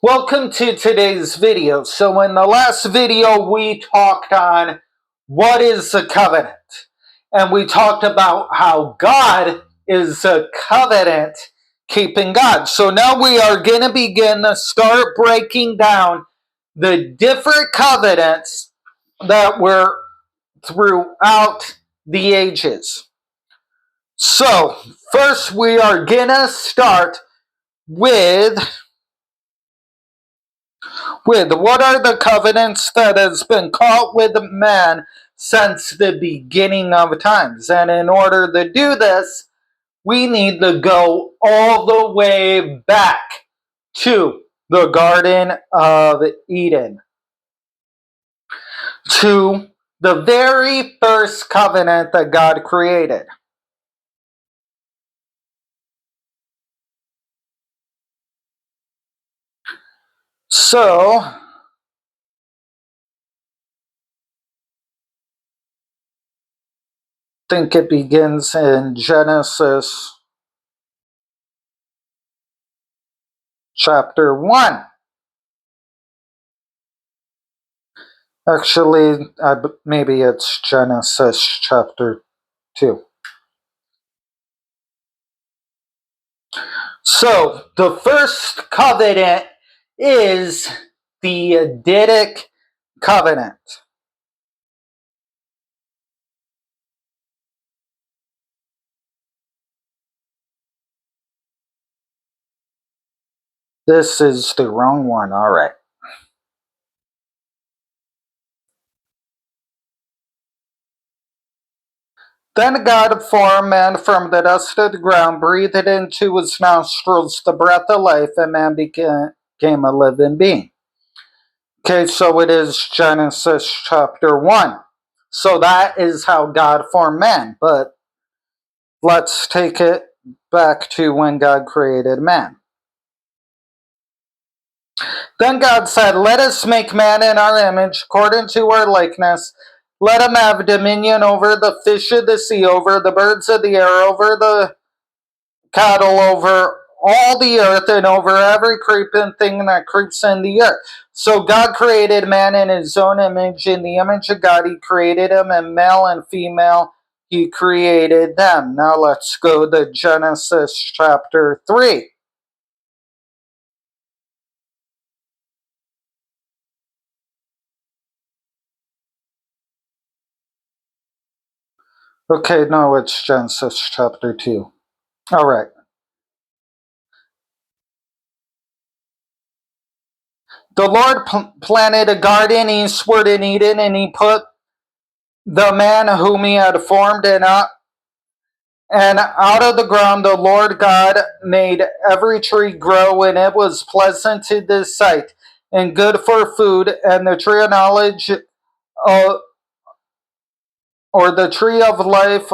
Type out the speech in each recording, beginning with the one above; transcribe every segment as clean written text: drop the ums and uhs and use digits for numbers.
Welcome to today's video. So in the last video, we talked on what is a covenant. And we talked about how God is a covenant keeping God. So now we are going to begin to start breaking down the different covenants that were throughout the ages. So first we are going to start with what are the covenants that has been caught with man since the beginning of times. And in order to do this, we need to go all the way back to the Garden of Eden, to the very first covenant that God created. So, I think it begins in Genesis chapter 1. Actually, maybe it's Genesis chapter 2. So, the first covenant is the Edenic covenant. This is the wrong one, alright. Then God formed man from the dust of the ground, breathed into his nostrils the breath of life, and man became a living being. Okay, so it is Genesis chapter 1. So that is how God formed man. But let's take it back to when God created man. Then God said, "Let us make man in our image, according to our likeness. Let him have dominion over the fish of the sea, over the birds of the air, over the cattle, over all the earth, and over every creeping thing that creeps in the earth." So God created man in his own image. In the image of God, he created him, and male and female, he created them. Now let's go to Genesis chapter 3. Okay, no, it's Genesis chapter 2. All right. The Lord planted a garden eastward in Eden, and he put the man whom he had formed and out of the ground the Lord God made every tree grow, and it was pleasant to the sight, and good for food, and the tree of knowledge, or the tree of life,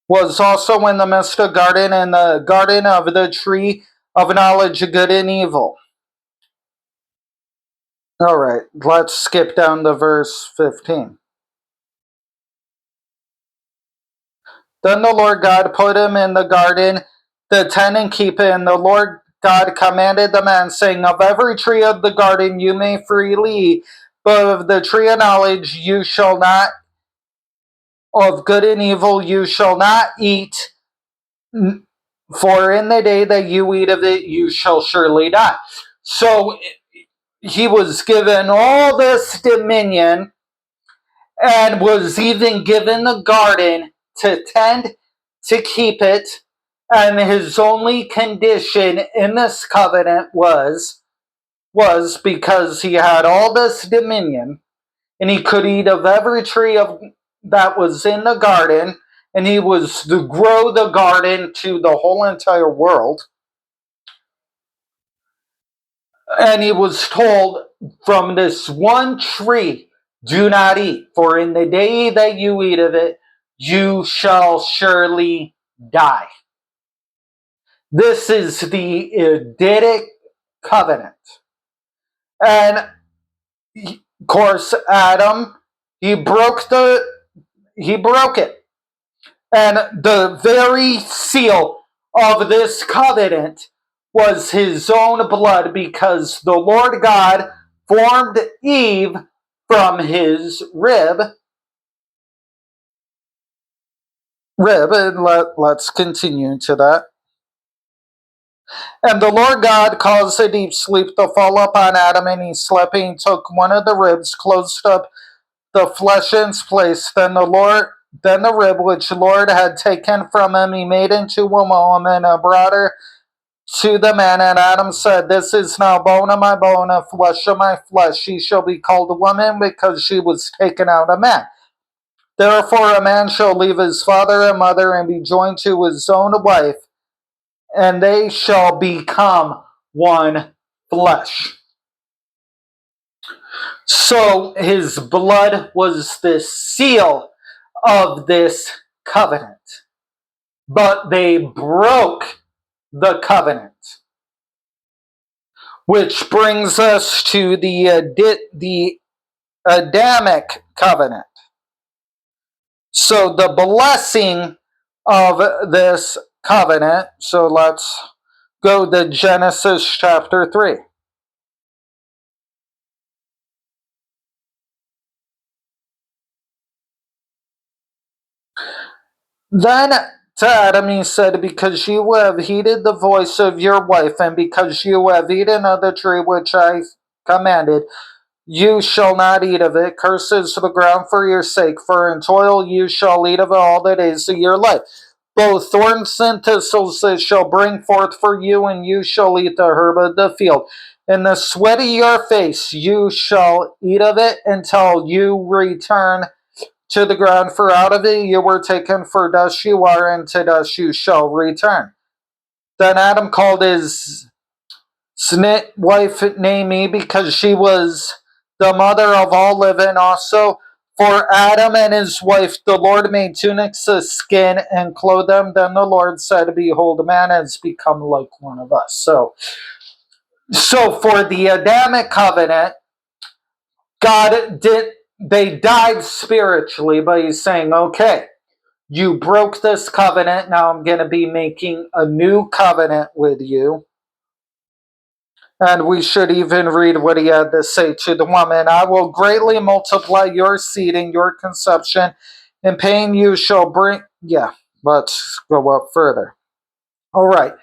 was also in the midst of the garden, and the garden of the tree of knowledge of good and evil. All right, let's skip down to verse 15. Then the Lord God put him in the garden, the tent and keep it. And the Lord God commanded the man, saying, "Of every tree of the garden you may freely eat, but of the tree of knowledge you shall not, of good and evil you shall not eat, for in the day that you eat of it you shall surely die." So he was given all this dominion and was even given the garden to tend, to keep it, and his only condition in this covenant was because he had all this dominion and he could eat of every tree that was in the garden, and he was to grow the garden to the whole entire world. And he was told, from this one tree do not eat, for in the day that you eat of it you shall surely die. This is the Edenic covenant. And of course Adam, he broke it. And the very seal of this covenant was his own blood, because the Lord God formed Eve from his rib. And let's continue to that. And the Lord God caused a deep sleep to fall upon Adam, and he slept, and he took one of the ribs, closed up the flesh in its place. Then the rib which the Lord had taken from him, he made into a woman, and brought her to the man. And Adam said, "This is now bone of my bone, and flesh of my flesh. She shall be called a woman, because she was taken out of man. Therefore a man shall leave his father and mother, and be joined to his own wife, and they shall become one flesh." So his blood was the seal of this covenant. But they broke the covenant. Which brings us to the Adamic covenant. So the blessing of this covenant, so let's go to Genesis chapter 3. Then to Adam he said, "Because you have heeded the voice of your wife, and because you have eaten of the tree which I commanded, you shall not eat of it. Cursed is the ground for your sake, for in toil you shall eat of it all the days of your life. Both thorns and thistles it shall bring forth for you, and you shall eat the herb of the field. In the sweat of your face you shall eat of it until you return to the ground, for out of it you were taken, for dust you are, and to dust you shall return." Then Adam called his snit wife Naomi, because she was the mother of all living. Also for Adam and his wife the Lord made tunics of skin and clothed them. Then the Lord said, "Behold, man has become like one of us." So for the Adamic covenant, they died spiritually, but he's saying, okay, you broke this covenant, now I'm going to be making a new covenant with you. And we should even read what he had to say to the woman. "I will greatly multiply your seed and your conception. In pain you shall bring..." Yeah, let's go up further. All right.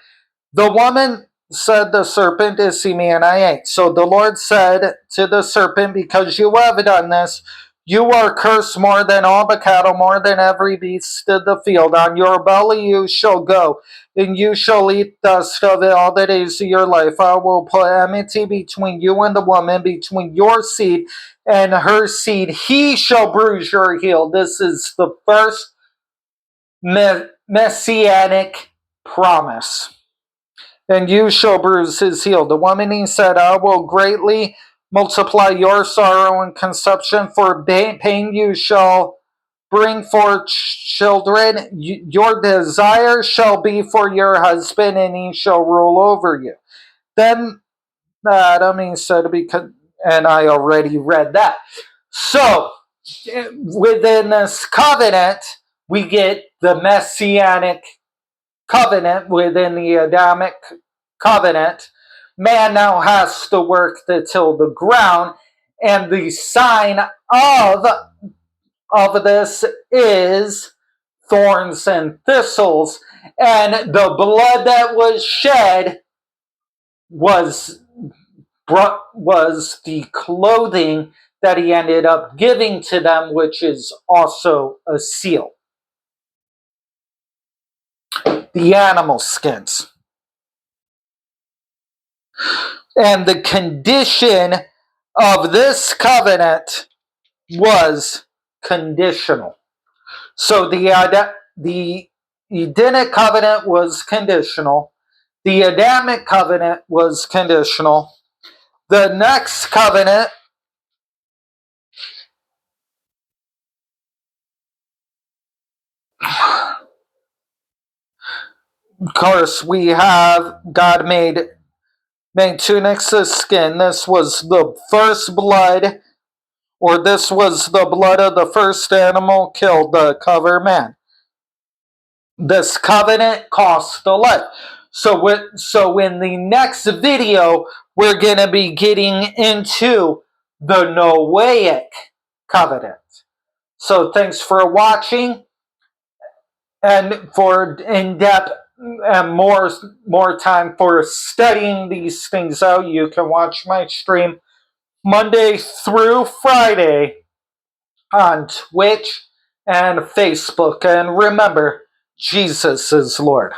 "The woman said the serpent, is see me, and I ate. So the Lord said to the serpent, because you have done this, you are cursed more than all the cattle, more than every beast of the field. On your belly you shall go, and you shall eat dust of it all the days of your life. I will put enmity between you and the woman, between your seed and her seed. He shall bruise your heel." This is the first messianic promise. "And you shall bruise his heel." The woman he said, "I will greatly multiply your sorrow and conception. For pain you shall bring forth children. Your desire shall be for your husband, and he shall rule over you." Then Adam he said, "Because..." And I already read that. So within this covenant, we get the messianic covenant. Within the Adamic covenant, man now has to work to till the ground, and the sign of this is thorns and thistles, and the blood that was shed was the clothing that he ended up giving to them, which is also a seal. The animal skins. And the condition of this covenant was conditional. So the Edenic covenant was conditional. The Adamic covenant was conditional. The next covenant, of course, we have God made tunics of skin. This was the first blood, or this was the blood of the first animal killed to cover man. This covenant cost the life. So in the next video, we're going to be getting into the Noahic covenant. So thanks for watching, and for in-depth and more time for studying these things out, you can watch my stream Monday through Friday on Twitch and Facebook. And remember, Jesus is Lord.